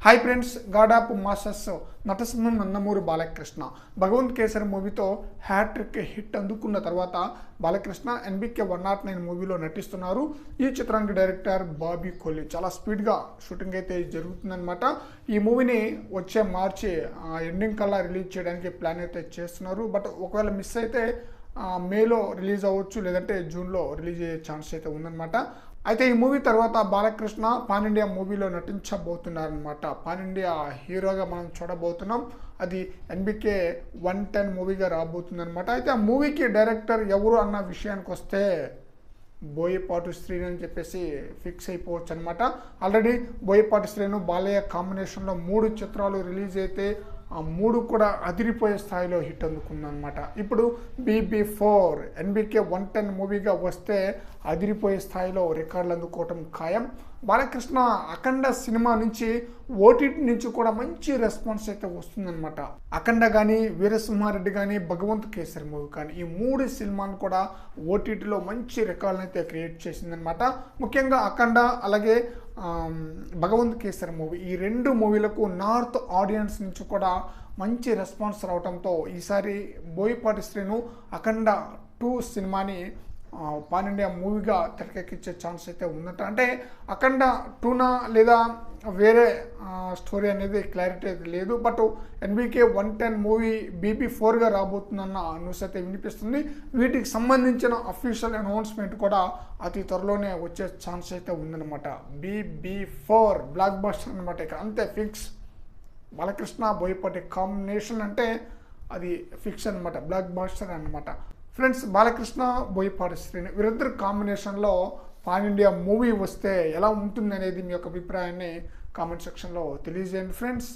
Hi friends, god of masters నటసింహం నందమూరి బాలకృష్ణ భగవంత్ కేసరి మూవీతో hat trick hit అందుకున్న తర్వాత బాలకృష్ణ ఎన్బికే 109 మూవీలో నటిస్తున్నారు. ఈ చిత్రానికి డైరెక్టర్ బాబీ కోహ్లీ చాలా స్పీడ్గా షూటింగ్ అయితే జరుగుతుందన్నమాట. ఈ మూవీని వచ్చే మార్చి ఎండింగ్ కల్లా రిలీజ్ చేయడానికి ప్లాన్ అయితే చేస్తున్నారు. బట్ ఒకవేళ మిస్ అయితే మేలో రిలీజ్ అవ్వచ్చు, లేదంటే జూన్లో రిలీజ్ అయ్యే ఛాన్స్ అయితే ఉందన్నమాట. అయితే ఈ మూవీ తర్వాత బాలకృష్ణ పాన్ ఇండియా మూవీలో నటించబోతున్నారనమాట. పాన్ ఇండియా హీరోగా మనం చూడబోతున్నాం. అది ఎన్బికే 110 మూవీగా రాబోతుందనమాట. అయితే ఆ మూవీకి డైరెక్టర్ ఎవరు అన్న విషయానికి వస్తే బోయపాటి శ్రీను అని చెప్పేసి ఫిక్స్ అయిపోవచ్చు అనమాట. ఆల్రెడీ బోయపాటి శ్రీను బాలయ్య కాంబినేషన్లో 3 చిత్రాలు రిలీజ్ అయితే ఆ 3 కూడా అదిరిపోయే స్థాయిలో హిట్ అందుకుందనమాట. ఇప్పుడు BB4 ఎన్బికే 110 మూవీగా వస్తే అదిరిపోయే స్థాయిలో రికార్డులు అందుకోవటం ఖాయం. బాలకృష్ణ అఖండ సినిమా నుంచి ఓటీటీ నుంచి కూడా మంచి రెస్పాన్స్ అయితే వస్తుందన్నమాట. అఖండ కానీ, వీరసింహారెడ్డి కానీ, భగవంత్ కేసరి మూవీ కానీ, ఈ 3 సినిమాను కూడా ఓటీటీలో మంచి రికార్డులను అయితే క్రియేట్ చేసిందనమాట. ముఖ్యంగా అఖండ అలాగే భగవంత్ కేసరి మూవీ, ఈ 2 మూవీలకు నార్త్ ఆడియన్స్ నుంచి కూడా మంచి రెస్పాన్స్ రావడంతో ఈసారి బోయపాటి శ్రీను అఖండ 2 సినిమాని పాన్ ఇండియా మూవీగా తెరకెక్కించే ఛాన్స్ అయితే ఉందట. అంటే అఖండ 2నా లేదా వేరే స్టోరీ అనేది క్లారిటీ అయితే లేదు. బట్ ఎన్బికే 110 మూవీ BB4గా రాబోతుందన్న న్యూస్ అయితే వినిపిస్తుంది. వీటికి సంబంధించిన అఫీషియల్ అనౌన్స్మెంట్ కూడా అతి త్వరలోనే వచ్చే ఛాన్స్ అయితే ఉందన్నమాట. BB4 బ్లాక్ బస్టర్ అనమాట. ఇక అంతే ఫిక్స్. బాలకృష్ణ బోయపాటి కాంబినేషన్ అంటే అది ఫిక్స్ అనమాట, బ్లాక్ బస్టర్ అనమాట. ఫ్రెండ్స్, బాలకృష్ణ బోయపాటి శ్రీను వీరిద్దరు కాంబినేషన్లో పాన్ ఇండియా మూవీ వస్తే ఎలా ఉంటుంది అనేది మీ యొక్క అభిప్రాయాన్ని కామెంట్ సెక్షన్లో తెలియజేయండి ఫ్రెండ్స్.